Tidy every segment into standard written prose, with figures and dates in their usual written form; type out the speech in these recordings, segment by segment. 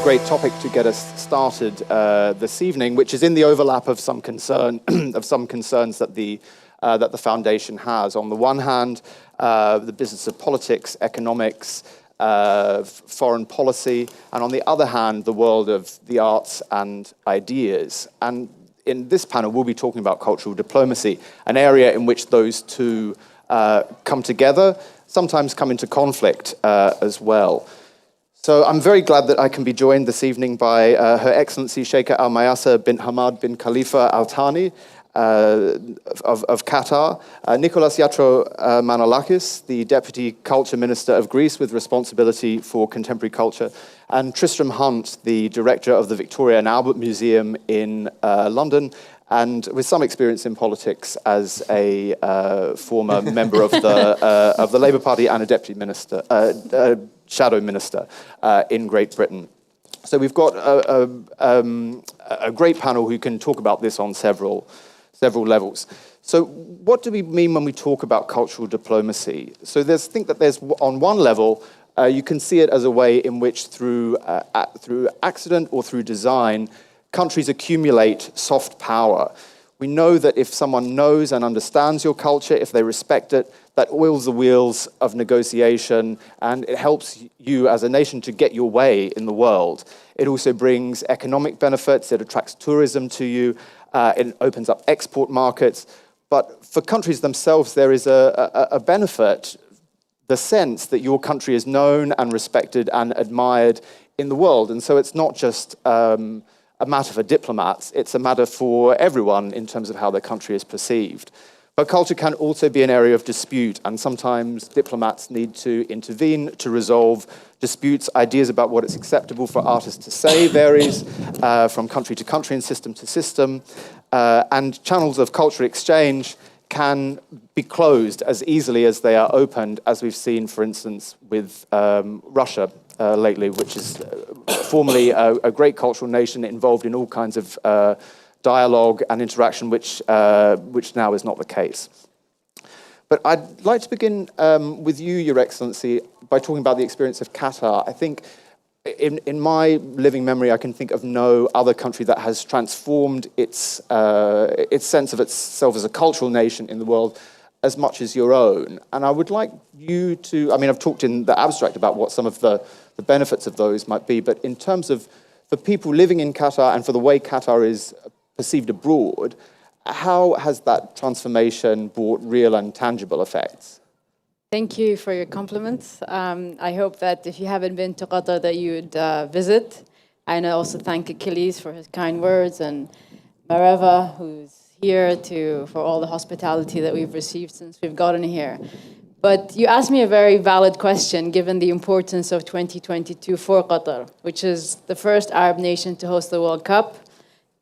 great topic to get us started this evening, which is in the overlap of some concern of some concerns that the foundation has. On the one hand, the business of politics, economics, foreign policy, and on the other hand, the world of the arts and ideas. And in this panel, we'll be talking about cultural diplomacy, an area in which those two come together, sometimes come into conflict as well. So I'm very glad that I can be joined this evening by Her Excellency Sheikha Mayassa bint Hamad bin Khalifa Al Thani of Qatar, Nicholas Yatromanolakis, the Deputy Culture Minister of Greece with responsibility for contemporary culture, and Tristram, the Director of the Victoria and Albert Museum in London, and with some experience in politics as a former member of the Labour Party and a Deputy Minister, Shadow Minister in Great Britain. So we've got a great panel who can talk about this on several levels. So what do we mean when we talk about cultural diplomacy? So I think that there's, on one level, you can see it as a way in which through accident or through design, countries accumulate soft power. We know that if someone knows and understands your culture, if they respect it, that oils the wheels of negotiation, and it helps you as a nation to get your way in the world. It also brings economic benefits, it attracts tourism to you, it opens up export markets. But for countries themselves, there is a benefit, the sense that your country is known and respected and admired in the world. And so it's not just a matter for diplomats, it's a matter for everyone in terms of how their country is perceived. But culture can also be an area of dispute, and sometimes diplomats need to intervene to resolve disputes. Ideas about what it's acceptable for artists to say varies from country to country and system to system, and channels of cultural exchange can be closed as easily as they are opened, as we've seen, for instance, with Russia lately, which is formerly a great cultural nation involved in all kinds of dialogue and interaction, which now is not the case. But I'd like to begin with you, Your Excellency, by talking about the experience of Qatar. I think in my living memory, I can think of no other country that has transformed its sense of itself as a cultural nation in the world as much as your own. And I would like you to, I mean, I've talked in the abstract about what some of the benefits of those might be, but in terms of the people living in Qatar and for the way Qatar is perceived abroad, how has that transformation brought real and tangible effects? Thank you for your compliments. I hope that if you haven't been to Qatar, that you would visit. And I also thank Achilles for his kind words, and Mareva, who's here, for all the hospitality that we've received since we've gotten here. But you asked me a very valid question, given the importance of 2022 for Qatar, which is the first Arab nation to host the World Cup,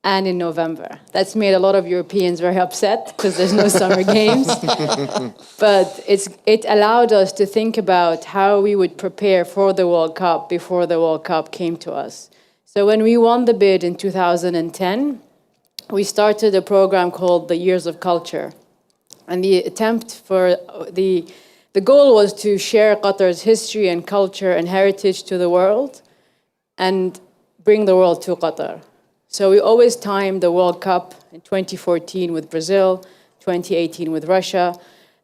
and in November. That's made a lot of Europeans very upset because there's no summer games. But it allowed us to think about how we would prepare for the World Cup before the World Cup came to us. So when we won the bid in 2010, we started a program called the Years of Culture. And the attempt for the goal was to share Qatar's history and culture and heritage to the world and bring the world to Qatar. So we always timed the World Cup in 2014 with Brazil, 2018 with Russia,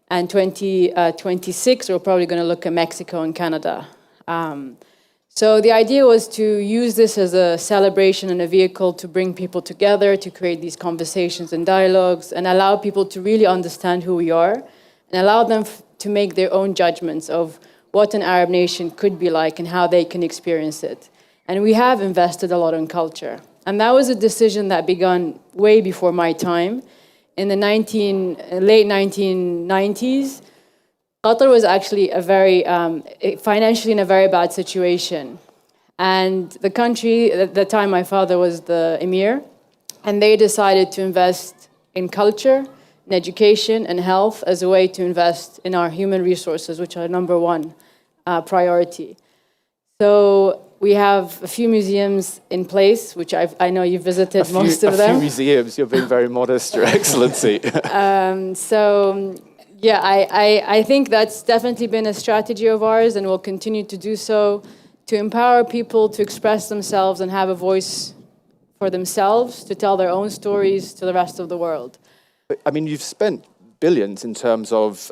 and 2026 we're probably going to look at Mexico and Canada. So the idea was to use this as a celebration and a vehicle to bring people together, to create these conversations and dialogues, and allow people to really understand who we are, and allow them to make their own judgments of what an Arab nation could be like and how they can experience it. And we have invested a lot in culture. And that was a decision that began way before my time. In the late 1990s, Qatar was actually financially in a very bad situation. And the country, at the time my father was the emir, and they decided to invest in culture, in education, and health as a way to invest in our human resources, which are number one priority. So we have a few museums in place, which I know you've visited most of them. A few museums, you're being very modest, Your Excellency. Yeah, I think that's definitely been a strategy of ours, and we'll continue to do so, to empower people to express themselves and have a voice for themselves, to tell their own stories to the rest of the world. I mean, you've spent billions in terms of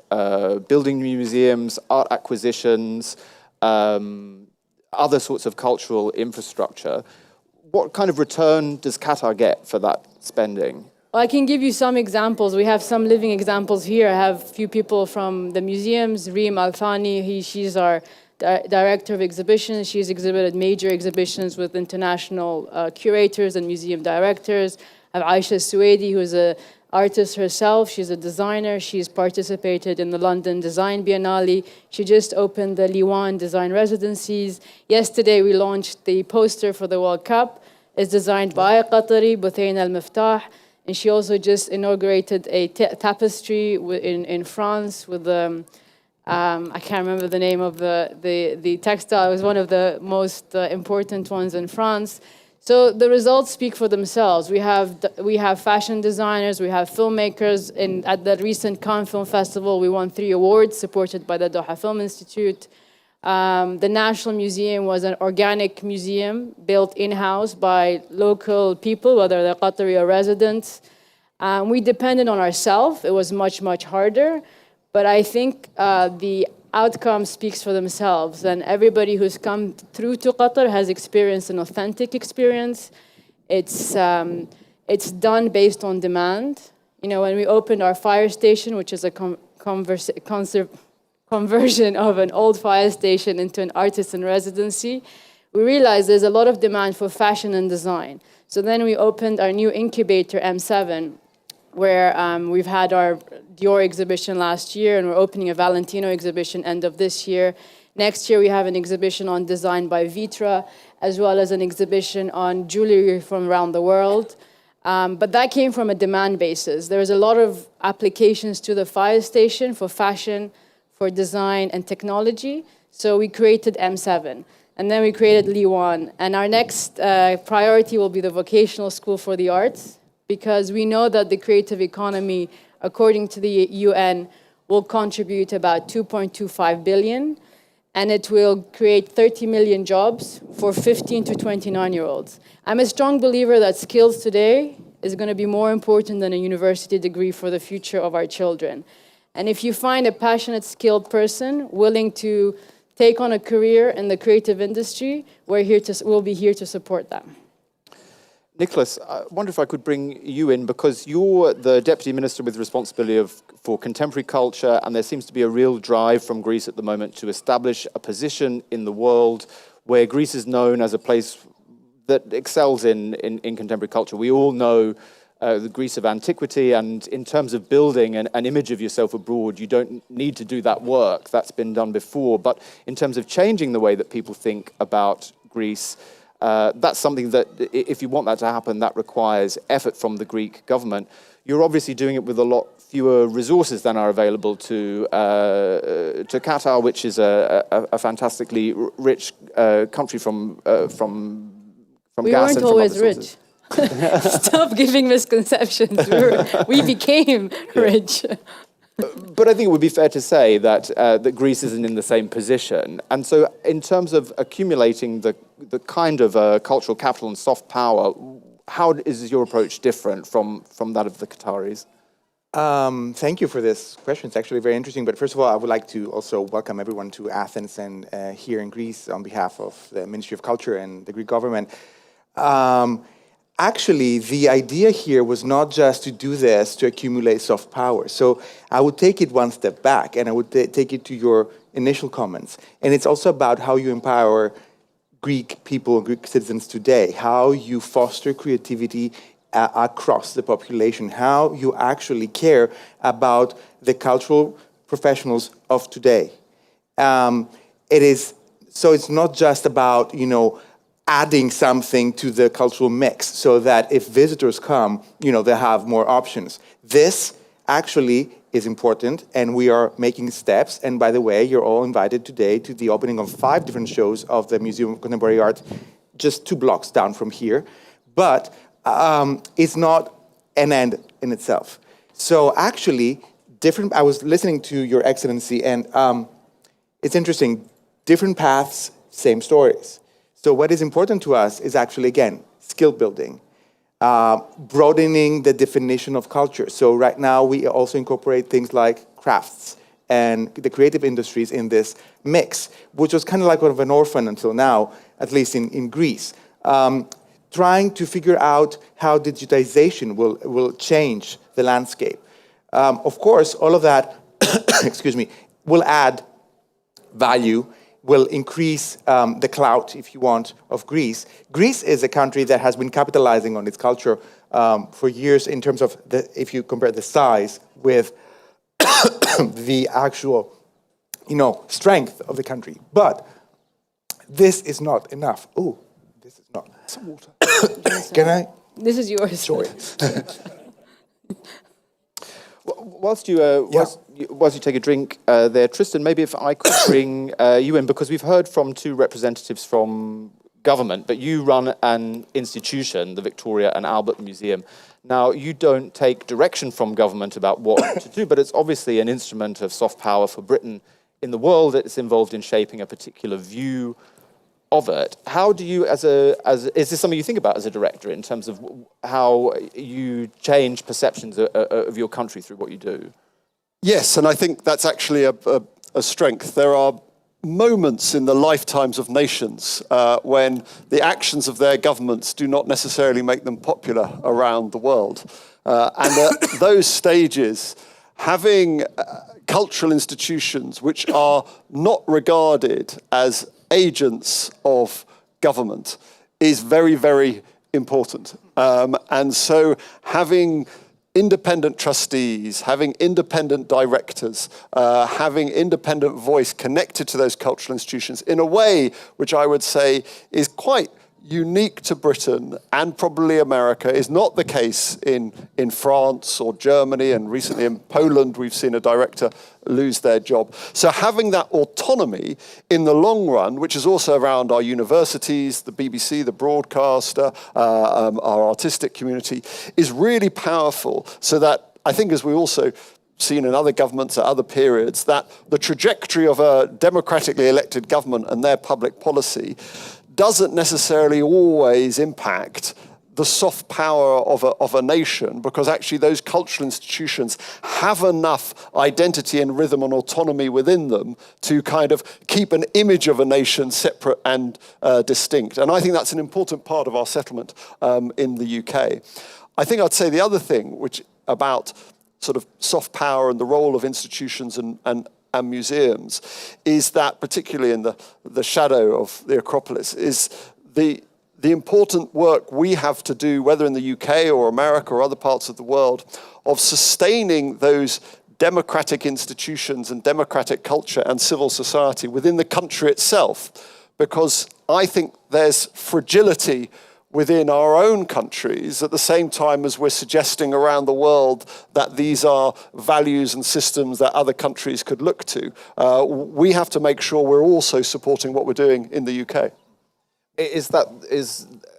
building museums, art acquisitions, other sorts of cultural infrastructure. What kind of return does Qatar get for that spending? Well, I can give you some examples. We have some living examples here. I have a few people from the museums. Reem Al-Thani, she's our director of exhibitions. She's exhibited major exhibitions with international curators and museum directors. I have Aisha Suwaidi, who's an artist herself. She's a designer. She's participated in the London Design Biennale. She just opened the Liwan Design Residencies. Yesterday, we launched the poster for the World Cup. It's designed by a Qatari, Buthain Al-Miftah. And she also just inaugurated a tapestry in France with I can't remember the name of the textile. It was one of the most important ones in France. So the results speak for themselves. We have fashion designers, we have filmmakers. At the recent Cannes Film Festival, we won 3 awards supported by the Doha Film Institute. The National Museum was an organic museum built in-house by local people, whether they're Qatari or residents. We depended on ourselves. It was much, much harder. But I think the outcome speaks for themselves. And everybody who's come through to Qatar has experienced an authentic experience. It's done based on demand. You know, when we opened our fire station, which is a conversion of an old fire station into an artisan residency, we realized there's a lot of demand for fashion and design. So then we opened our new incubator, M7, where we've had our Dior exhibition last year, and we're opening a Valentino exhibition end of this year. Next year, we have an exhibition on design by Vitra, as well as an exhibition on jewelry from around the world. But that came from a demand basis. There was a lot of applications to the fire station for fashion, for design and technology. So we created M7. And then we created Liwan. And our next priority will be the vocational school for the arts, because we know that the creative economy, according to the UN, will contribute about 2.25 billion. And it will create 30 million jobs for 15 to 29-year-olds. I'm a strong believer that skills today is going to be more important than a university degree for the future of our children. And if you find a passionate, skilled person willing to take on a career in the creative industry, we'll be here to support them. Nicholas, I wonder if I could bring you in, because you're the Deputy Minister with responsibility for contemporary culture, and there seems to be a real drive from Greece at the moment to establish a position in the world where Greece is known as a place that excels in contemporary culture. We all know the Greece of antiquity, and in terms of building an image of yourself abroad, you don't need to do that work. That's been done before. But in terms of changing the way that people think about Greece, that's something that, if you want that to happen, that requires effort from the Greek government. You're obviously doing it with a lot fewer resources than are available to Qatar, which is a fantastically rich country from gas and from other sources. We weren't always rich. Stop giving misconceptions. We became rich. But I think it would be fair to say that that Greece isn't in the same position. And so in terms of accumulating the kind of cultural capital and soft power, how is your approach different from that of the Qataris? Thank you for this question. It's actually very interesting. But first of all, I would like to also welcome everyone to Athens and here in Greece on behalf of the Ministry of Culture and the Greek government. Actually, the idea here was not just to do this to accumulate soft power. So I would take it one step back, and I would take it to your initial comments. And it's also about how you empower Greek people, Greek citizens today, how you foster creativity across the population, how you actually care about the cultural professionals of today. So it's not just about, adding something to the cultural mix so that if visitors come, they have more options. This actually is important, and we are making steps. And by the way, you're all invited today to the opening of 5 different shows of the Museum of Contemporary Art, just 2 blocks down from here. But it's not an end in itself. So actually, I was listening to Your Excellency, and it's interesting, different paths, same stories. So what is important to us is actually, again, skill building, broadening the definition of culture. So right now we also incorporate things like crafts and the creative industries in this mix, which was kind of like one of an orphan until now, at least in Greece. Trying to figure out how digitization will change the landscape. Of course, all of that, excuse me, will add value, will increase the clout, if you want, of Greece. Greece is a country that has been capitalizing on its culture for years in terms of, if you compare the size with the actual, strength of the country. But this is not enough. Oh, this is not. Some water. Can I? This is yours. Sorry. Whilst you take a drink there, Tristan, maybe if I could bring you in, because we've heard from two representatives from government, but you run an institution, the Victoria and Albert Museum. Now, you don't take direction from government about what to do, but it's obviously an instrument of soft power for Britain in the world. It's involved in shaping a particular view of it. How do you, is this something you think about as a director in terms of how you change perceptions of your country through what you do? Yes, and I think that's actually a strength. There are moments in the lifetimes of nations when the actions of their governments do not necessarily make them popular around the world. And at those stages, having cultural institutions which are not regarded as agents of government is very, very important. And so having independent trustees, having independent directors, having independent voice connected to those cultural institutions in a way which I would say is quite unique to Britain and probably America, is not the case in France or Germany, and recently in Poland we've seen a director lose their job. So having that autonomy in the long run, which is also around our universities, the BBC, the broadcaster, our artistic community, is really powerful. So that I think, as we also seen in other governments at other periods, that the trajectory of a democratically elected government and their public policy doesn't necessarily always impact the soft power of a nation, because actually those cultural institutions have enough identity and rhythm and autonomy within them to kind of keep an image of a nation separate and distinct. And I think that's an important part of our settlement in the UK. I think I'd say the other thing, which about sort of soft power and the role of institutions and museums, is that particularly in the shadow of the Acropolis, is the important work we have to do, whether in the UK or America or other parts of the world, of sustaining those democratic institutions and democratic culture and civil society within the country itself. Because I think there's fragility within our own countries at the same time as we're suggesting around the world that these are values and systems that other countries could look to. We have to make sure we're also supporting what we're doing in the UK.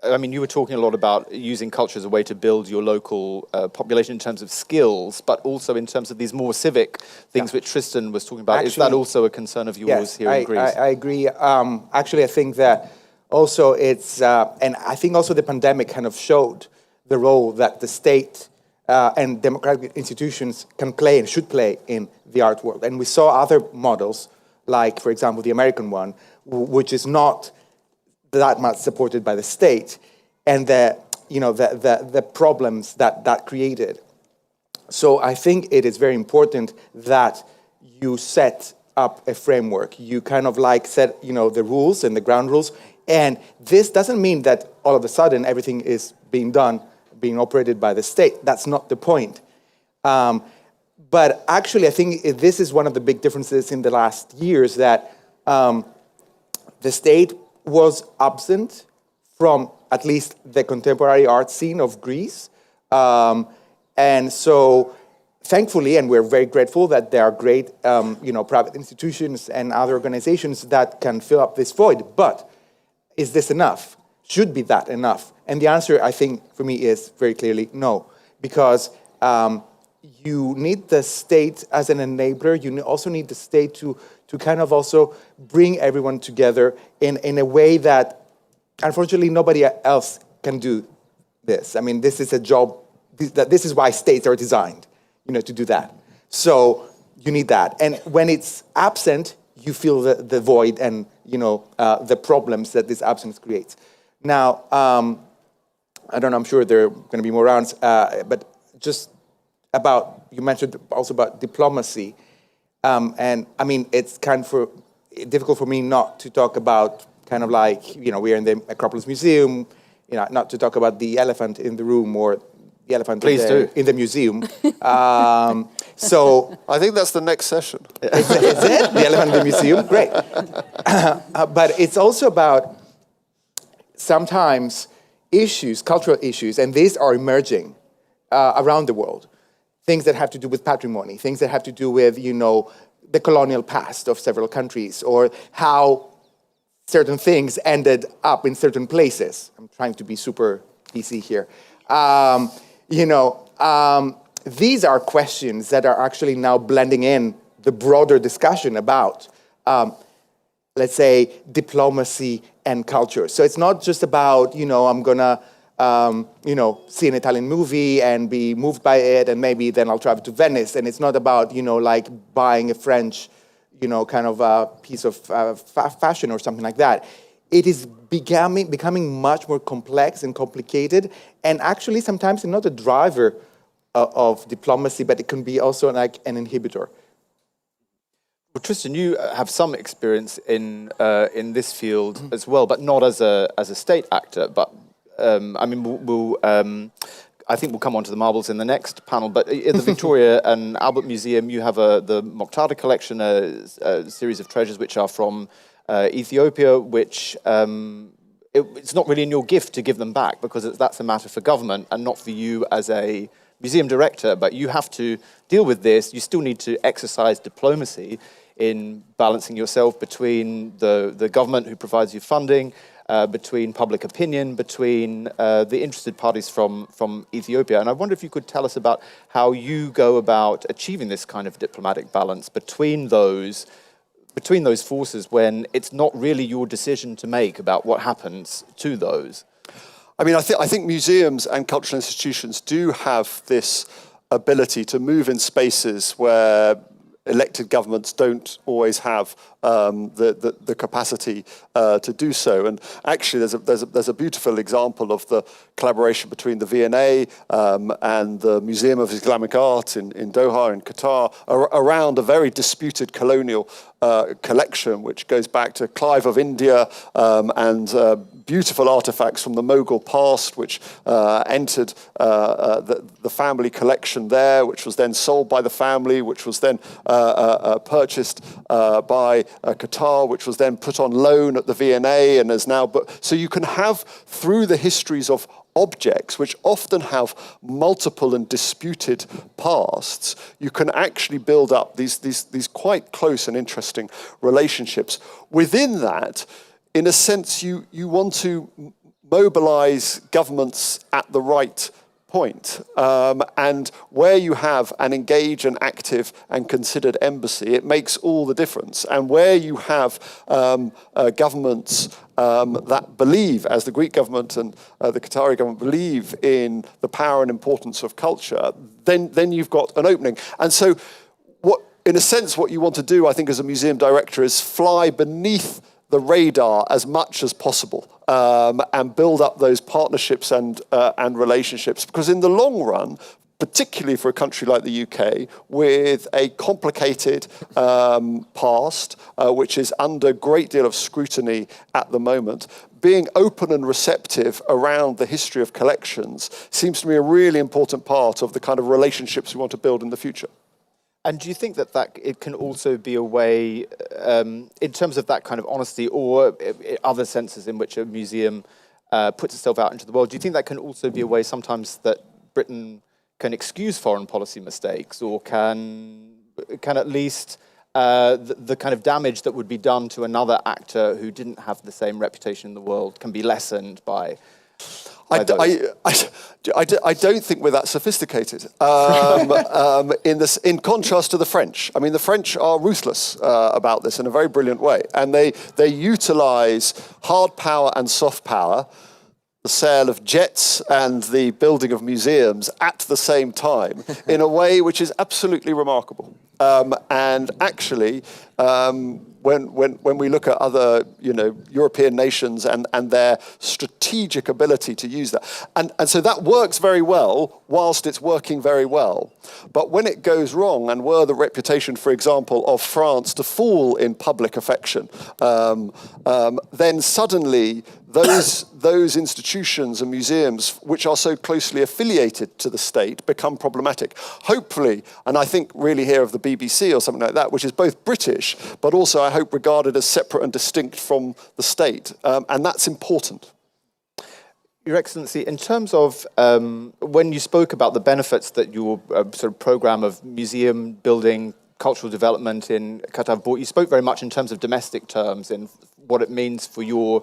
I mean, you were talking a lot about using culture as a way to build your local population in terms of skills, but also in terms of these more civic things which Tristan was talking about. Actually, is that also a concern of yours here in Greece? I agree. Actually, I think that also it's, and I think also the pandemic kind of showed the role that the state and democratic institutions can play and should play in the art world. And we saw other models, like, for example, the American one, which is not that much supported by the state, and the problems that created. So I think it is very important that you set up a framework. You kind of like set the rules and the ground rules. And this doesn't mean that all of a sudden everything is being operated by the state. That's not the point. But actually, I think this is one of the big differences in the last years, that the state was absent from at least the contemporary art scene of Greece. And so, thankfully, and we're very grateful that there are great private institutions and other organizations that can fill up this void. But is this enough? Should be that enough? And the answer, I think, for me is very clearly no. Because you need the state as an enabler. You also need the state to to kind of also bring everyone together in a way that, unfortunately, nobody else can do this. I mean, this is a job, this is why states are designed, to do that. So you need that. And when it's absent, you feel the void and, the problems that this absence creates. Now, I don't know, I'm sure there are going to be more rounds, but just about, you mentioned also about diplomacy. And I mean, it's kind of difficult for me not to talk about kind of like, we're in the Acropolis Museum, not to talk about the elephant in the room or the elephant in the museum. So I think that's the next session. Is it? The elephant in the museum? Great. But it's also about sometimes issues, cultural issues, and these are emerging around the world. Things that have to do with patrimony, things that have to do with, the colonial past of several countries, or how certain things ended up in certain places. I'm trying to be super PC here. These are questions that are actually now blending in the broader discussion about, let's say, diplomacy and culture. So it's not just about, I'm gonna, see an Italian movie and be moved by it, and maybe then I'll travel to Venice. And it's not about, like buying a French, kind of a piece of fashion or something like that. It is becoming much more complex and complicated, and actually sometimes not a driver of diplomacy, but it can be also like an inhibitor. Well, Tristan, you have some experience in this field as well, but not as a state actor. But I mean, I think we'll come on to the marbles in the next panel. But in the Victoria and Albert Museum, you have the Mokhtada collection, a series of treasures which are from Ethiopia, which it's not really in your gift to give them back, because that's a matter for government and not for you as a museum director. But you have to deal with this. You still need to exercise diplomacy in balancing yourself between the government who provides you funding, between public opinion, between the interested parties from Ethiopia. And I wonder if you could tell us about how you go about achieving this kind of diplomatic balance between those forces when it's not really your decision to make about what happens to those. I mean, I think museums and cultural institutions do have this ability to move in spaces where elected governments don't always have the capacity to do so. And actually, there's a beautiful example of the collaboration between the V&A and the Museum of Islamic Art in Doha in Qatar around a very disputed colonial collection, which goes back to Clive of India and beautiful artifacts from the Mughal past, which entered the family collection there, which was then sold by the family, which was then purchased by Qatar, which was then put on loan at the V&A and is now... So you can have, through the histories of objects, which often have multiple and disputed pasts, you can actually build up these quite close and interesting relationships. Within that, in a sense, you want to mobilize governments at the right point. And where you have an engaged and active and considered embassy, it makes all the difference. And where you have governments that believe, as the Greek government and the Qatari government believe in the power and importance of culture, then you've got an opening. And so in a sense, what you want to do, I think, as a museum director is fly beneath the radar as much as possible and build up those partnerships and relationships. Because in the long run, particularly for a country like the UK, with a complicated past, which is under a great deal of scrutiny at the moment, being open and receptive around the history of collections seems to me a really important part of the kind of relationships we want to build in the future. And do you think that it can also be a way, in terms of that kind of honesty or other senses in which a museum puts itself out into the world, do you think that can also be a way sometimes that Britain can excuse foreign policy mistakes, or can at least the kind of damage that would be done to another actor who didn't have the same reputation in the world can be lessened by... by those? I don't think we're that sophisticated. In contrast to the French, I mean, the French are ruthless about this in a very brilliant way, and they utilize hard power and soft power, the sale of jets and the building of museums at the same time in a way which is absolutely remarkable. And actually, when we look at other, European nations and their strategic ability to use that, and so that works very well whilst it's working very well. But when it goes wrong, and were the reputation, for example, of France to fall in public affection, then suddenly those institutions and museums which are so closely affiliated to the state become problematic. Hopefully, and I think really here of the BBC or something like that, which is both British, but also I hope regarded as separate and distinct from the state. And that's important. Your Excellency, in terms of when you spoke about the benefits that your sort of program of museum building, cultural development in Qatar brought, you spoke very much in terms of domestic terms and what it means for your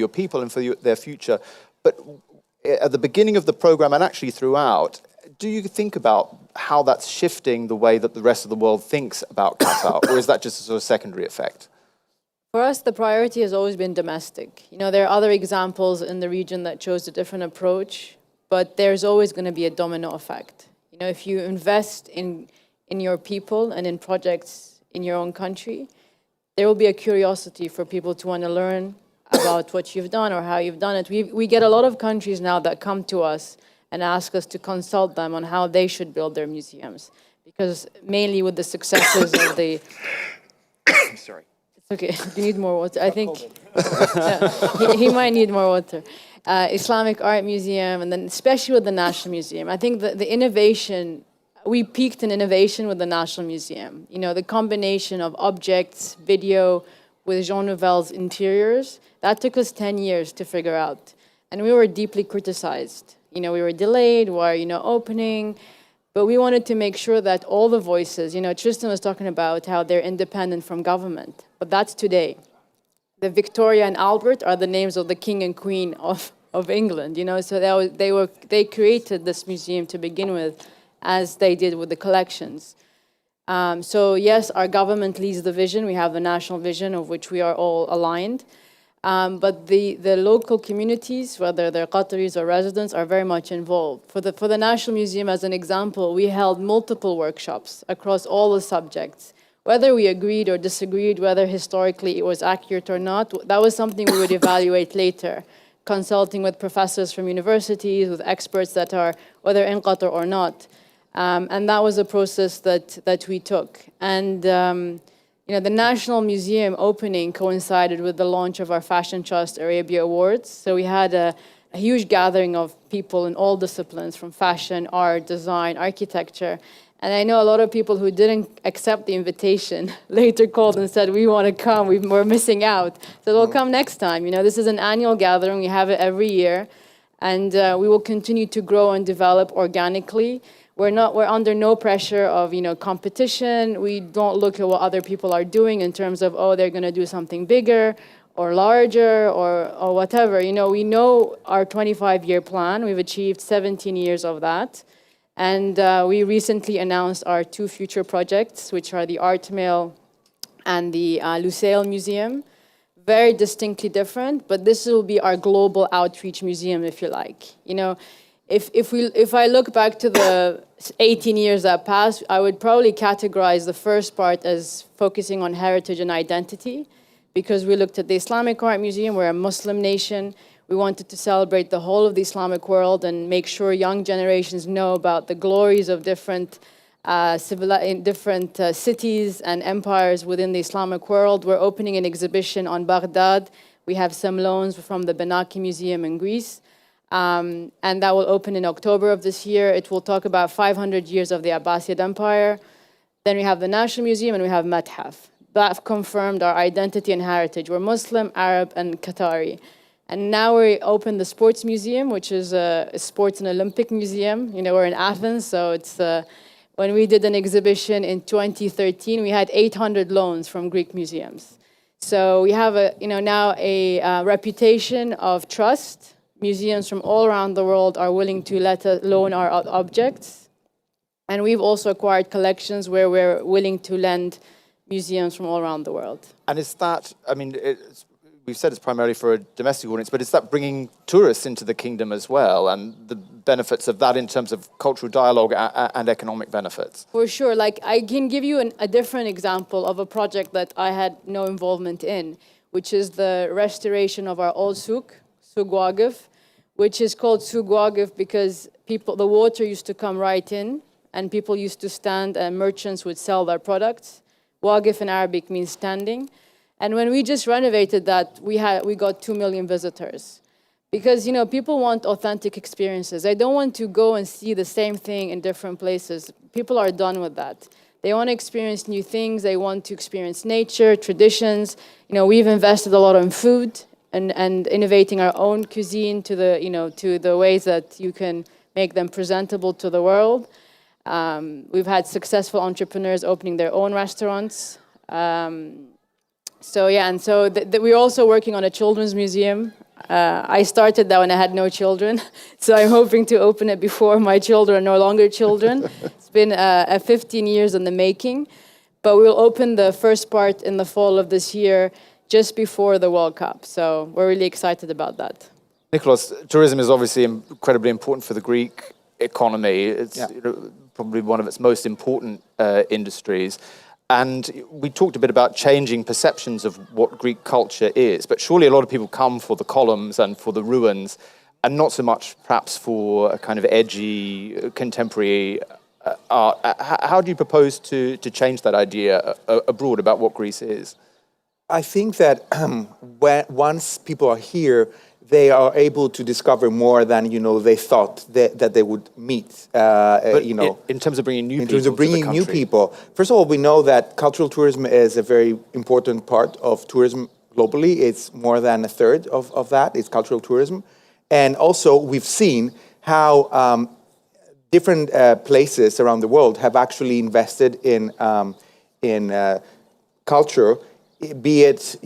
people and for their future. But at the beginning of the program and actually throughout, do you think about how that's shifting the way that the rest of the world thinks about Qatar, or is that just a sort of secondary effect? For us, the priority has always been domestic. There are other examples in the region that chose a different approach, but there's always going to be a domino effect. If you invest in your people and in projects in your own country, there will be a curiosity for people to want to learn about what you've done or how you've done it. We get a lot of countries now that come to us and ask us to consult them on how they should build their museums, because mainly with the successes of the... Sorry. It's okay. You need more water. I think he might need more water. Islamic Art Museum, and then especially with the National Museum. I think the innovation, we peaked in innovation with the National Museum. The combination of objects, video, with Jean Nouvel's interiors, that took us 10 years to figure out. And we were deeply criticized. We were delayed, opening, but we wanted to make sure that all the voices, Tristram was talking about how they're independent from government, but that's today. The Victoria and Albert are the names of the king and queen of England, so they created this museum to begin with, as they did with the collections. So yes, our government leads the vision. We have the national vision of which we are all aligned. But the local communities, whether they're Qataris or residents, are very much involved. For the National Museum, as an example, we held multiple workshops across all the subjects. Whether we agreed or disagreed, whether historically it was accurate or not, that was something we would evaluate later, consulting with professors from universities, with experts that are, whether in Qatar or not. And that was a process that we took. And the National Museum opening coincided with the launch of our Fashion Trust Arabia Awards. So we had a huge gathering of people in all disciplines, from fashion, art, design, architecture. And I know a lot of people who didn't accept the invitation later called and said, we want to come, we're missing out. So we'll come next time. This is an annual gathering, we have it every year. And we will continue to grow and develop organically. We're under no pressure of, competition. We don't look at what other people are doing in terms of, they're going to do something bigger or larger or whatever. We know our 25-year plan. We've achieved 17 years of that. And we recently announced our 2 future projects, which are the Art Mail and the Lusail Museum. Very distinctly different, but this will be our global outreach museum, if you like. If I look back to the 18 years that passed, I would probably categorize the first part as focusing on heritage and identity, because we looked at the Islamic Art Museum. We're a Muslim nation. We wanted to celebrate the whole of the Islamic world and make sure young generations know about the glories of different cities and empires within the Islamic world. We're opening an exhibition on Baghdad. We have some loans from the Benaki Museum in Greece. And that will open in October of this year. It will talk about 500 years of the Abbasid Empire. Then we have the National Museum and we have Mathaf. That confirmed our identity and heritage. We're Muslim, Arab, and Qatari. And now we open the Sports Museum, which is a sports and Olympic museum. We're in Athens, so it's when we did an exhibition in 2013, we had 800 loans from Greek museums. So we have now a reputation of trust museums from all around the world are willing to let us loan our objects. And we've also acquired collections where we're willing to lend museums from all around the world. And is that, I mean, we've said it's primarily for a domestic audience, but is that bringing tourists into the kingdom as well, and the benefits of that in terms of cultural dialogue and economic benefits? For sure. Like, I can give you a different example of a project that I had no involvement in, which is the restoration of our old souk Waqif, which is called souk Waqif because the water used to come right in, and people used to stand, and merchants would sell their products. Waqif in Arabic means standing. And when we just renovated that, we got 2 million visitors. Because, people want authentic experiences. They don't want to go and see the same thing in different places. People are done with that. They want to experience new things. They want to experience nature, traditions. We've invested a lot in food and innovating our own cuisine to the ways that you can make them presentable to the world. We've had successful entrepreneurs opening their own restaurants. We're also working on a children's museum. I started that when I had no children, so I'm hoping to open it before my children are no longer children. It's been 15 years in the making, but we'll open the first part in the fall of this year, just before the World Cup. So we're really excited about that. Nicholas, tourism is obviously incredibly important for the Greek economy. It's probably one of its most important industries. And we talked a bit about changing perceptions of what Greek culture is, but surely a lot of people come for the columns and for the ruins, and not so much perhaps for a kind of edgy, contemporary art. How do you propose to change that idea abroad about what Greece is? I think that once people are here, they are able to discover more than they thought that they would meet. In terms of bringing new people, new people. First of all, we know that cultural tourism is a very important part of tourism globally. It's more than a third of that. It's cultural tourism, and also we've seen how different places around the world have actually invested in culture. Be it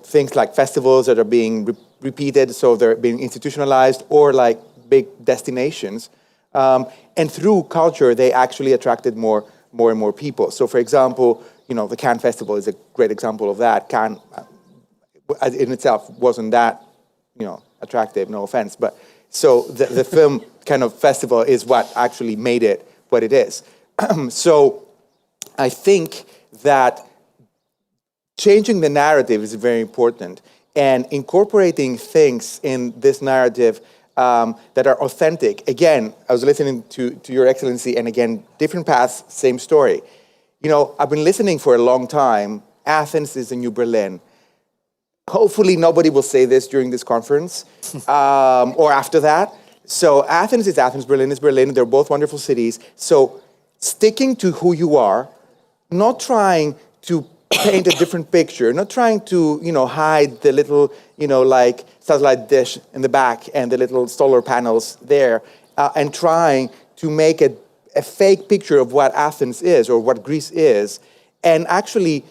things like festivals that are being repeated, so they're being institutionalized, or like big destinations. And through culture, they actually attracted more and more people. So, for example, the Cannes Festival is a great example of that. Cannes, in itself, wasn't that attractive. No offense, but so the film kind of festival is what actually made it what it is. So, I think that changing the narrative is very important, and incorporating things in this narrative that are authentic. Again, I was listening to Your Excellency, and again, different paths, same story. I've been listening for a long time. Athens is the new Berlin. Hopefully nobody will say this during this conference or after that. So Athens is Athens, Berlin is Berlin. They're both wonderful cities. So sticking to who you are, not trying to paint a different picture, not trying to, hide the little, like satellite dish in the back and the little solar panels there, and trying to make a fake picture of what Athens is or what Greece is, and actually,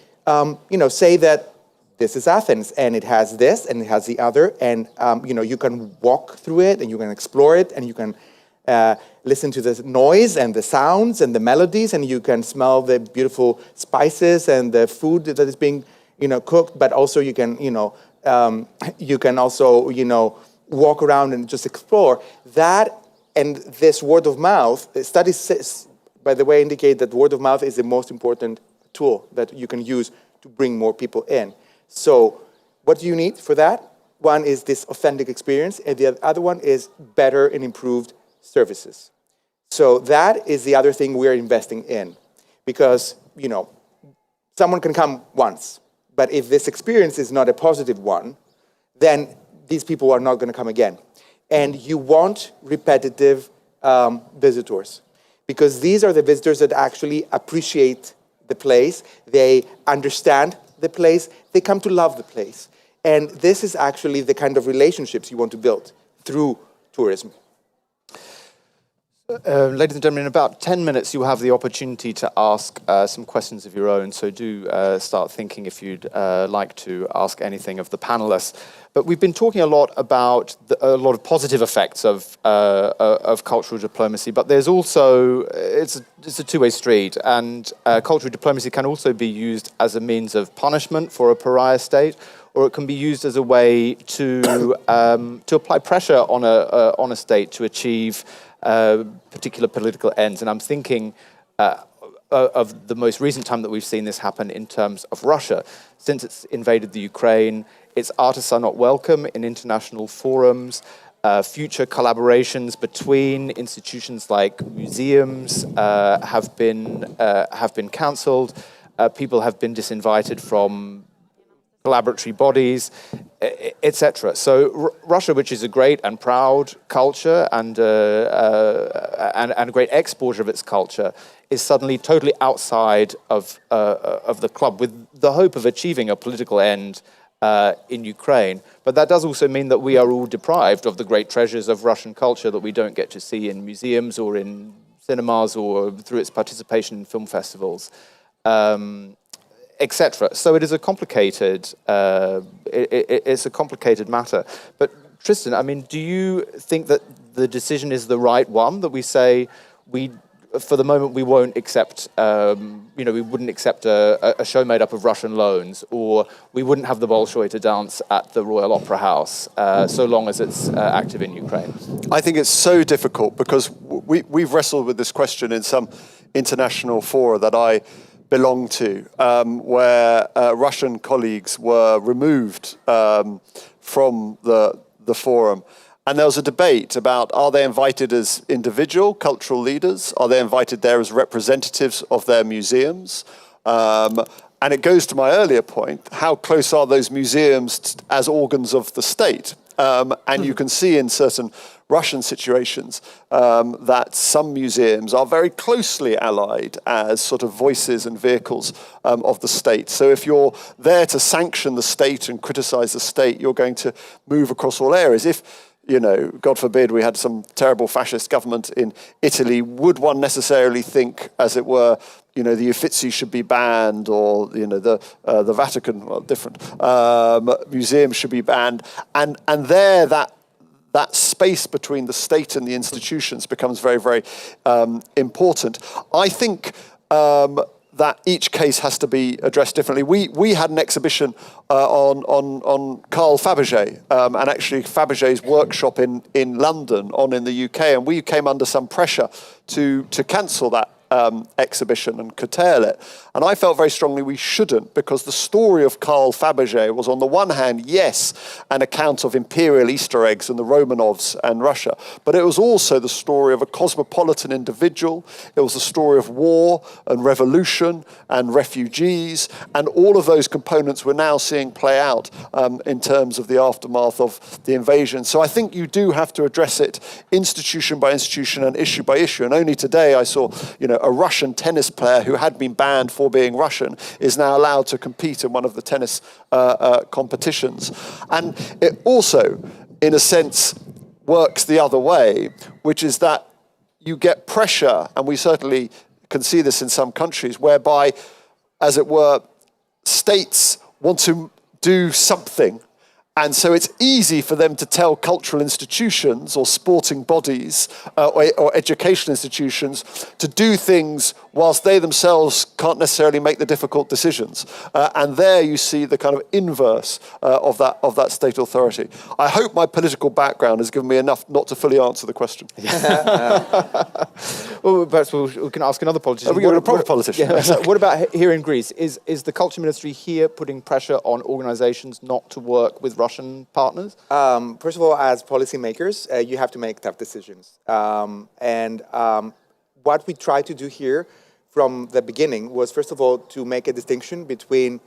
say that this is Athens and it has this and it has the other, and, you can walk through it and you can explore it and you can listen to the noise and the sounds and the melodies, and you can smell the beautiful spices and the food that is being, cooked. But also you can, you can also, walk around and just explore that. And this word of mouth, studies, by the way, indicate that word of mouth is the most important tool that you can use to bring more people in. So, what do you need for that? One is this authentic experience, and the other one is better and improved services. So that is the other thing we're investing in, because, someone can come once, but if this experience is not a positive one, then these people are not going to come again. And you want repetitive visitors, because these are the visitors that actually appreciate the place, they understand the place, they come to love the place. And this is actually the kind of relationships you want to build through tourism. Ladies and gentlemen, in about 10 minutes, you'll have the opportunity to ask some questions of your own. So do start thinking if you'd like to ask anything of the panelists. But we've been talking a lot about a lot of positive effects of cultural diplomacy. But there's also it's a two-way street, and cultural diplomacy can also be used as a means of punishment for a pariah state, or it can be used as a way to apply pressure on a state to achieve particular political ends. And I'm thinking of the most recent time that we've seen this happen in terms of Russia. Since it's invaded the Ukraine, its artists are not welcome in international forums. Future collaborations between institutions like museums have been cancelled. People have been disinvited from collaboratory bodies, etc. So Russia, which is a great and proud culture and a great exporter of its culture, is suddenly totally outside of the club, with the hope of achieving a political end in Ukraine. But that does also mean that we are all deprived of the great treasures of Russian culture that we don't get to see in museums or in cinemas or through its participation in film festivals. Etc. So it is a complicated, it's a complicated matter. But Tristan, I mean, do you think that the decision is the right one? That we say for the moment, we won't accept, we wouldn't accept a show made up of Russian loans, or we wouldn't have the Bolshoi to dance at the Royal Opera House, so long as it's active in Ukraine? I think it's so difficult because we've wrestled with this question in some international fora that I belong to, where Russian colleagues were removed from the forum. And there was a debate about, are they invited as individual cultural leaders? Are they invited there as representatives of their museums? And it goes to my earlier point, how close are those museums as organs of the state? And you can see in certain Russian situations that some museums are very closely allied as sort of voices and vehicles of the state. So if you're there to sanction the state and criticize the state, you're going to move across all areas. If, God forbid, we had some terrible fascist government in Italy, would one necessarily think, as it were, the Uffizi should be banned, or the Vatican, well, different museums should be banned, and there that space between the state and the institutions becomes very, very important. I think that each case has to be addressed differently. We had an exhibition on Carl Fabergé, and actually Fabergé's workshop in London, in the UK, and we came under some pressure to cancel that exhibition and curtail it. And I felt very strongly we shouldn't, because the story of Carl Fabergé was, on the one hand, yes, an account of imperial Easter eggs and the Romanovs and Russia, but it was also the story of a cosmopolitan individual. It was the story of war and revolution and refugees, and all of those components we're now seeing play out in terms of the aftermath of the invasion. So I think you do have to address it institution by institution and issue by issue. And only today I saw, a Russian tennis player who had been banned for being Russian is now allowed to compete in one of the tennis competitions. And it also, in a sense, works the other way, which is that you get pressure, and we certainly can see this in some countries, whereby, as it were, states want to do something. And so it's easy for them to tell cultural institutions or sporting bodies or educational institutions to do things whilst they themselves can't necessarily make the difficult decisions. And there you see the kind of inverse of that state authority. I hope my political background has given me enough not to fully answer the question. Well, perhaps we can ask another politician. We go to a proper politician. Yeah. What about here in Greece? Is the culture ministry here putting pressure on organizations not to work with Russian partners? First of all, as policymakers, you have to make tough decisions. What we tried to do here from the beginning was, first of all, to make a distinction between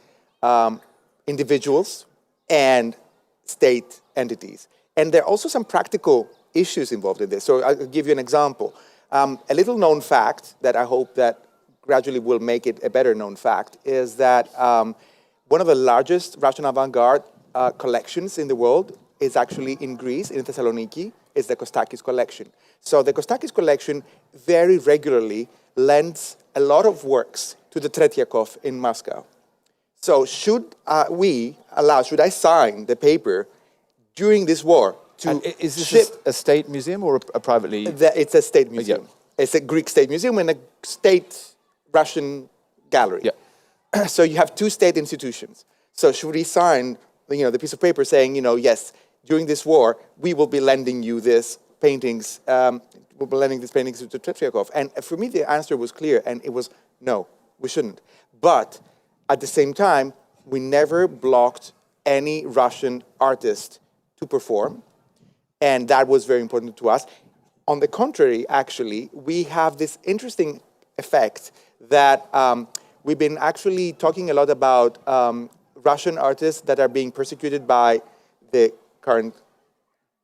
individuals and state entities. And there are also some practical issues involved in this. So I'll give you an example. A little known fact that I hope that gradually will make it a better known fact is that one of the largest Russian avant-garde collections in the world is actually in Greece, in Thessaloniki, is the Kostakis collection. So the Kostakis collection very regularly lends a lot of works to the Tretiakov in Moscow. So should I sign the paper during this war to And is this ship? a state museum or a privately? It's a state museum. Yeah. It's a Greek state museum and a state Russian gallery. Yeah. So you have two state institutions. So should we sign, the piece of paper saying, yes, during this war, we will be lending you this paintings, we'll be lending these paintings to Tretiakov. And for me, the answer was clear, and it was, no, we shouldn't. But at the same time, we never blocked any Russian artist to perform, and that was very important to us. On the contrary, actually, we have this interesting effect that we've been actually talking a lot about Russian artists that are being persecuted by the current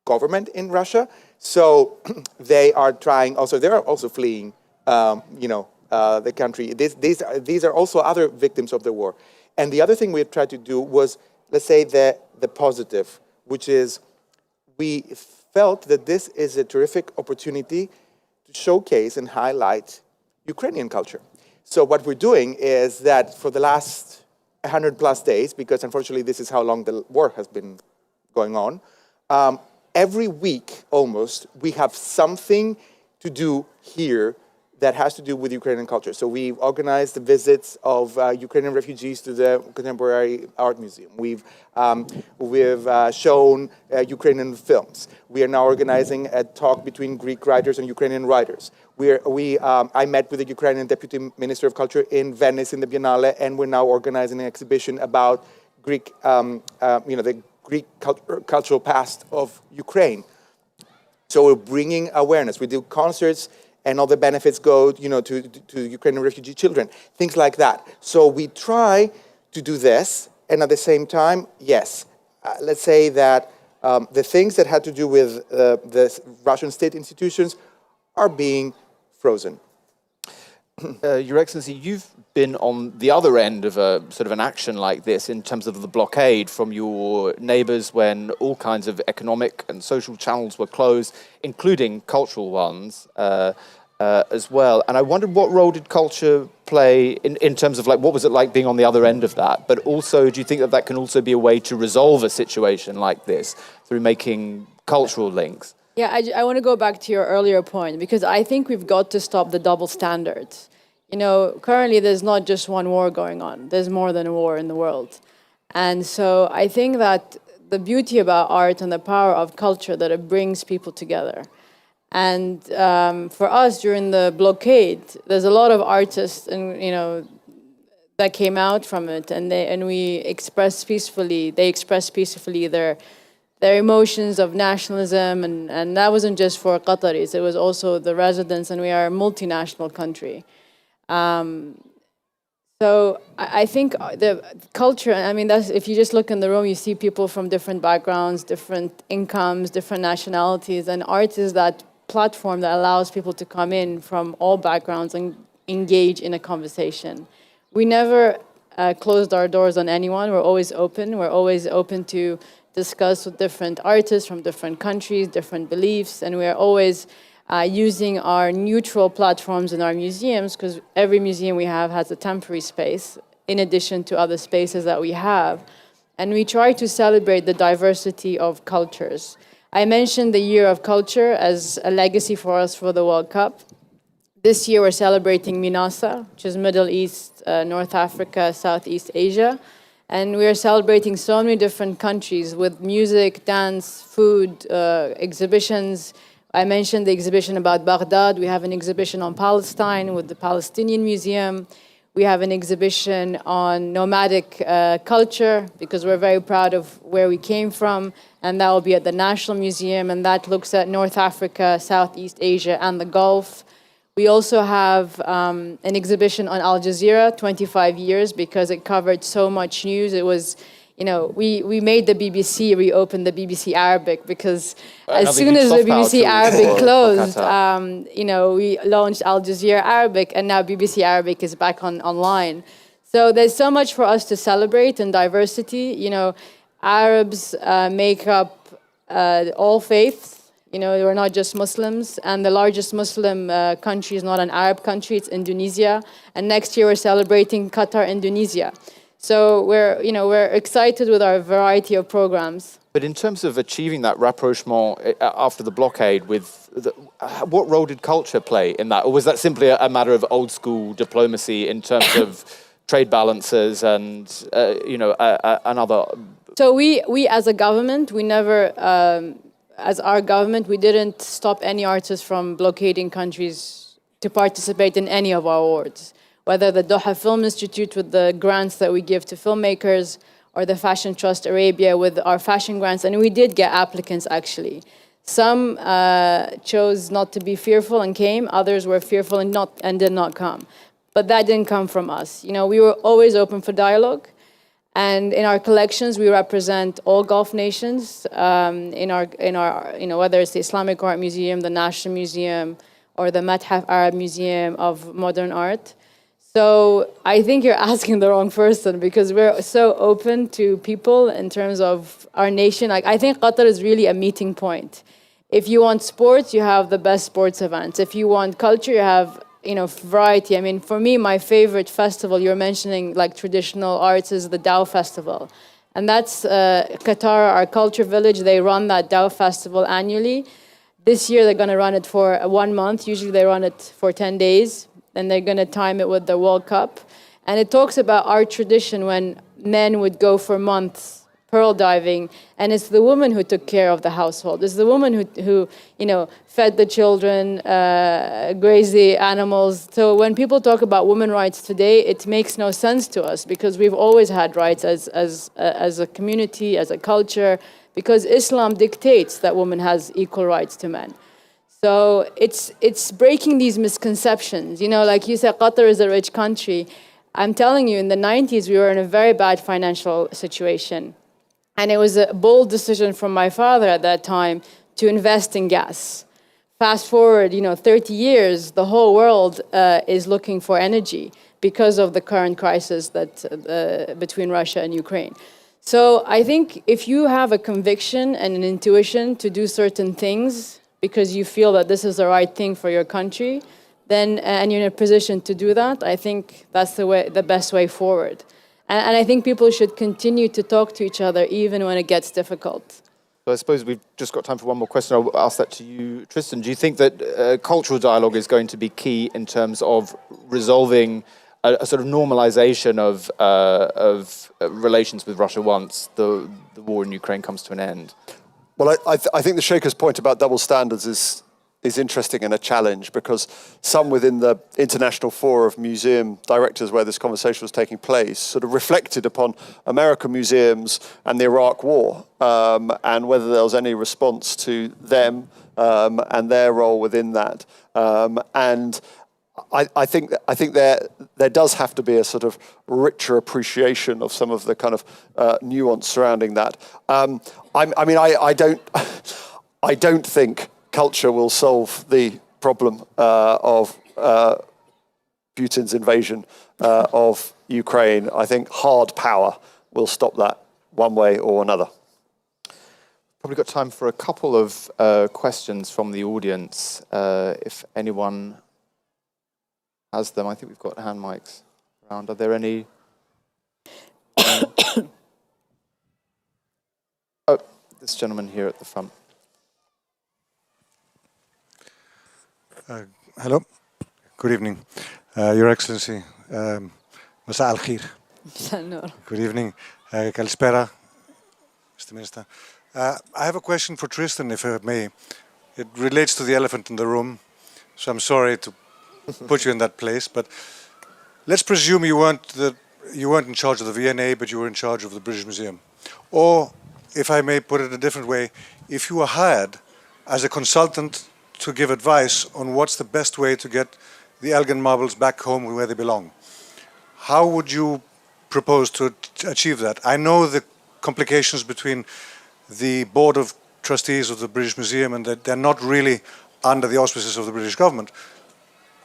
government in Russia. So they are also fleeing, the country. These are also other victims of the war. And the other thing we tried to do was, let's say, the positive, which is we felt that this is a terrific opportunity to showcase and highlight Ukrainian culture. So what we're doing is that for the last 100 plus days, because unfortunately this is how long the war has been going on, every week almost we have something to do here that has to do with Ukrainian culture. So we've organized the visits of Ukrainian refugees to the Contemporary Art Museum. We've shown Ukrainian films. We are now organizing a talk between Greek writers and Ukrainian writers. I met with the Ukrainian Deputy Minister of Culture in Venice in the Biennale, and we're now organizing an exhibition about Greek, the Greek cultural past of Ukraine. So we're bringing awareness. We do concerts, and all the benefits go, to Ukrainian refugee children, things like that. So we try to do this, and at the same time, yes, let's say that the things that had to do with the Russian state institutions are being frozen. Your Excellency, you've been on the other end of a sort of an action like this in terms of the blockade from your neighbours when all kinds of economic and social channels were closed, including cultural ones as well. And I wondered, what role did culture play in terms of, like, what was it like being on the other end of that? But also, do you think that can also be a way to resolve a situation like this through making cultural links? Yeah, I want to go back to your earlier point, because I think we've got to stop the double standards. Currently there's not just one war going on. There's more than a war in the world. And so I think that the beauty about art and the power of culture, that it brings people together. And for us during the blockade, there's a lot of artists and that came out from it, and we expressed peacefully. They expressed peacefully their emotions of nationalism, and that wasn't just for Qataris, it was also the residents, and we are a multinational country. So I think the culture, that's, if you just look in the room, you see people from different backgrounds, different incomes, different nationalities, and art is that platform that allows people to come in from all backgrounds and engage in a conversation. We never closed our doors on anyone. We're always open. We're always open to discuss with different artists from different countries, different beliefs, and we're always using our neutral platforms in our museums, because every museum we have has a temporary space in addition to other spaces that we have. And we try to celebrate the diversity of cultures. I mentioned the Year of Culture as a legacy for us for the World Cup. This year we're celebrating Mayassa, which is Middle East, North Africa, Southeast Asia. And we are celebrating so many different countries with music, dance, food, exhibitions. I mentioned the exhibition about Baghdad. We have an exhibition on Palestine with the Palestinian Museum. We have an exhibition on nomadic culture, because we're very proud of where we came from. And that will be at the National Museum, and that looks at North Africa, Southeast Asia, and the Gulf. We also have an exhibition on Al Jazeera, 25 years, because it covered so much news. It was, we made the BBC, reopened the BBC Arabic, because as soon as the BBC Arabic closed, we launched Al Jazeera Arabic, and now BBC Arabic is back online. So there's so much for us to celebrate in diversity. Arabs make up all faiths. You know, we're not just Muslims, and the largest Muslim country is not an Arab country, it's Indonesia. And next year we're celebrating Qatar, Indonesia. So we're excited with our variety of programs. But in terms of achieving that rapprochement after the blockade, what role did culture play in that? Or was that simply a matter of old school diplomacy in terms of trade balances and, another? So we as a government, we never... as our government, we didn't stop any artists from blockading countries to participate in any of our awards, whether the Doha Film Institute with the grants that we give to filmmakers or the Fashion Trust Arabia with our fashion grants. And we did get applicants, actually. Some chose not to be fearful and came. Others were fearful and did not come. But that didn't come from us. You know, we were always open for dialogue. And in our collections, we represent all Gulf nations. In our, whether it's the Islamic Art Museum, the National Museum, or the Mathaf Arab Museum of Modern Art. So I think you're asking the wrong person because we're so open to people in terms of our nation. Like, I think Qatar is really a meeting point. If you want sports, you have the best sports events. If you want culture, you have variety. I mean, for me, my favorite festival, you're mentioning like traditional arts, is the Dao Festival. And that's Qatar, our culture village. They run that Dao Festival annually. This year, they're going to run it for 1 month. Usually, they run it for 10 days. And they're going to time it with the World Cup. And it talks about our tradition when men would go for months pearl diving, and it's the woman who took care of the household. It's the woman who fed the children, grazed the animals. So when people talk about women's rights today, it makes no sense to us because we've always had rights as a community, as a culture, because Islam dictates that women has equal rights to men. So it's breaking these misconceptions. Like you said, Qatar is a rich country. I'm telling you, in the 90s, we were in a very bad financial situation. And it was a bold decision from my father at that time to invest in gas. Fast forward, 30 years, the whole world is looking for energy because of the current crisis that between Russia and Ukraine. So I think if you have a conviction and an intuition to do certain things because you feel that this is the right thing for your country, then and you're in a position to do that, I think that's the best way forward. And I think people should continue to talk to each other even when it gets difficult. So I suppose we've just got time for one more question. I'll ask that to you, Tristan. Do you think that cultural dialogue is going to be key in terms of resolving a sort of normalization of relations with Russia once the war in Ukraine comes to an end? Well, I think the Sheikha's point about double standards is interesting and a challenge because some within the International Forum of Museum Directors where this conversation was taking place sort of reflected upon American museums and the Iraq War and whether there was any response to them and their role within that. And I think there does have to be a sort of richer appreciation of some of the kind of nuance surrounding that. I don't think culture will solve the problem of Putin's invasion of Ukraine. I think hard power will stop that one way or another. Probably got time for a couple of questions from the audience, if anyone has them. I think we've got hand mics around. Are there any? This gentleman here at the front. Hello, good evening. Your Excellency, Masa al-Khir. Good evening. Kalispera, Mr. Minister. I have a question for Tristan, if I may. It relates to the elephant in the room, so I'm sorry to put you in that place, but let's presume you weren't in charge of the V&A, but you were in charge of the British Museum. Or, if I may put it a different way, if you were hired as a consultant to give advice on what's the best way to get the Elgin marbles back home where they belong, how would you propose to achieve that? I know the complications between the Board of Trustees of the British Museum and that they're not really under the auspices of the British government.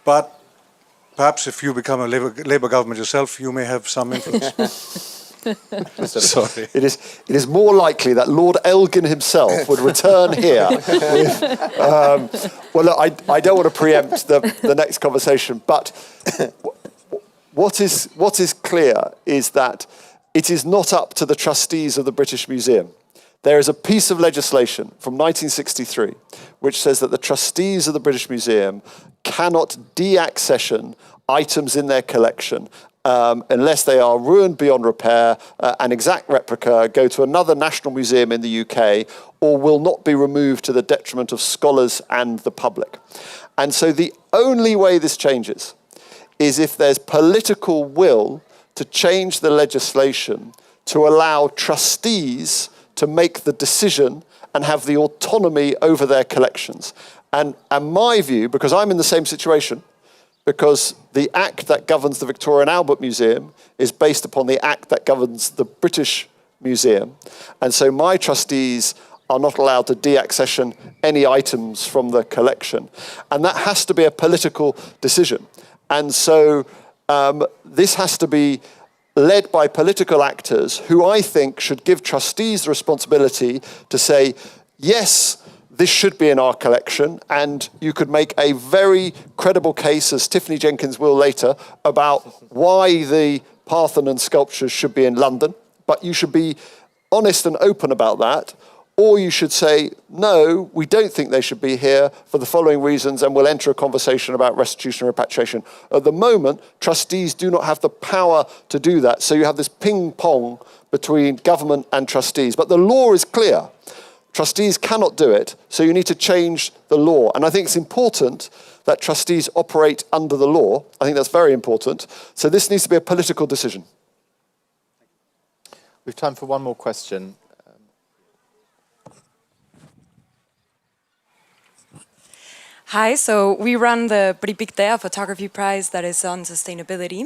But perhaps if you become a Labour government yourself, you may have some influence. Sorry. It is more likely that Lord Elgin himself would return here. Well, look, I don't want to preempt the next conversation, but what is clear is that it is not up to the trustees of the British Museum. There is a piece of legislation from 1963 which says that the trustees of the British Museum cannot deaccession items in their collection unless they are ruined beyond repair, an exact replica, go to another national museum in the UK, or will not be removed to the detriment of scholars and the public. And so the only way this changes is if there's political will to change the legislation to allow trustees to make the decision and have the autonomy over their collections. And my view, because I'm in the same situation, because the act that governs the Victoria and Albert Museum is based upon the act that governs the British Museum. And so my trustees are not allowed to deaccession any items from the collection. And that has to be a political decision. And so this has to be led by political actors who I think should give trustees the responsibility to say, yes, this should be in our collection, and you could make a very credible case, as Tiffany Jenkins will later, about why the Parthenon sculptures should be in London, but you should be honest and open about that, or you should say, no, we don't think they should be here for the following reasons, and we'll enter a conversation about restitution and repatriation. At the moment, trustees do not have the power to do that, so you have this ping-pong between government and trustees. But the law is clear. Trustees cannot do it, so you need to change the law. And I think it's important that trustees operate under the law. I think that's very important. So this needs to be a political decision. We've time for one more question. Hi, so we run the Pripiktea Photography Prize that is on sustainability.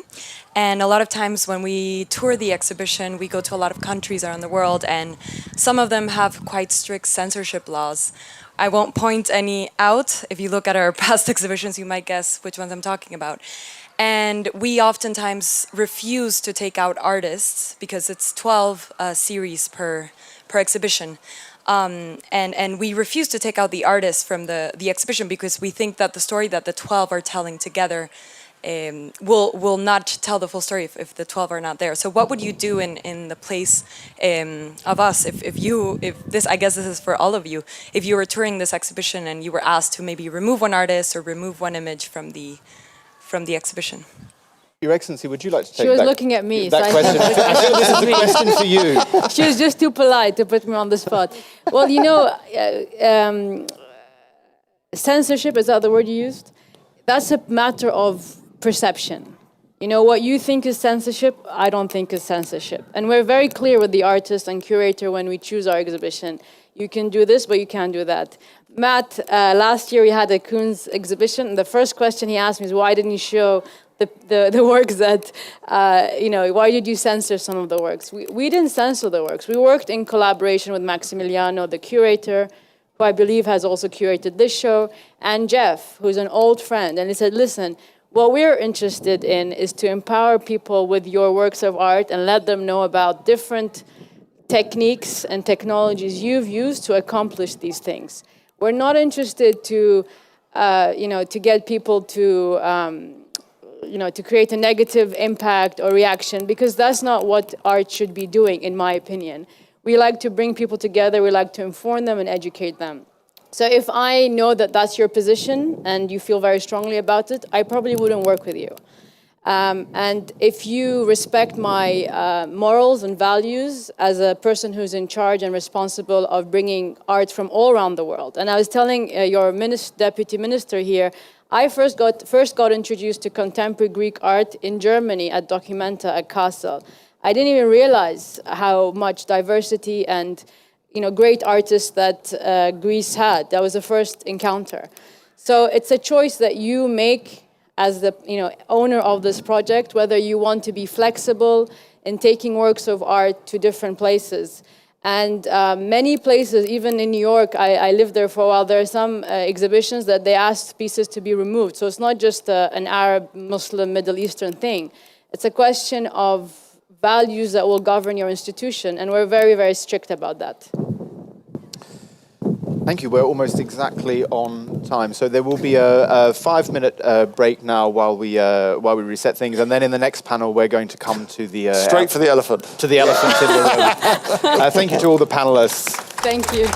And a lot of times when we tour the exhibition, we go to a lot of countries around the world, and some of them have quite strict censorship laws. I won't point any out. If you look at our past exhibitions, you might guess which ones I'm talking about. And we oftentimes refuse to take out artists because it's 12 series per exhibition. And we refuse to take out the artists from the exhibition because we think that the story that the 12 are telling together will not tell the full story if the 12 are not there. So what would you do in the place of us if this, I guess this is for all of you, if you were touring this exhibition and you were asked to maybe remove one artist or remove one image from the exhibition? Your Excellency, would you like to take She was looking at me. that so question? I feel this is a question for you. She was just too polite to put me on the spot. Well, you know, censorship, is that the word you used? That's a matter of perception. You know, what you think is censorship, I don't think is censorship. And we're very clear with the artist and curator when we choose our exhibition. You can do this, but you can't do that. Matt, last year we had a Koons exhibition. The first question he asked me is, why didn't you show the works that, you know, why did you censor some of the works? We didn't censor the works. We worked in collaboration with Maximiliano, the curator, who I believe has also curated this show, and Jeff, who's an old friend. And he said, listen, what we're interested in is to empower people with your works of art and let them know about different techniques and technologies you've used to accomplish these things. We're not interested to, you know, to get people to, you know, to create a negative impact or reaction, because that's not what art should be doing, in my opinion. We like to bring people together, we like to inform them and educate them. So if I know that that's your position and you feel very strongly about it, I probably wouldn't work with you. And if you respect my morals and values as a person who's in charge and responsible of bringing art from all around the world, and I was telling your deputy minister here, I first got introduced to contemporary Greek art in Germany at Documenta at Kassel. I didn't even realize how much diversity and, you know, great artists that Greece had. That was the first encounter. So it's a choice that you make as the, you know, owner of this project, whether you want to be flexible in taking works of art to different places. And many places, even in New York, I lived there for a while, there are some exhibitions that they asked pieces to be removed. So it's not just an Arab, Muslim, Middle Eastern thing. It's a question of values that will govern your institution, and we're very, very strict about that. Thank you. We're almost exactly on time. So there will be a 5-minute break now while we reset things, and then in the next panel we're going to come to the straight for the elephant. To the elephant in the room. Thank you to all the panelists. Thank you.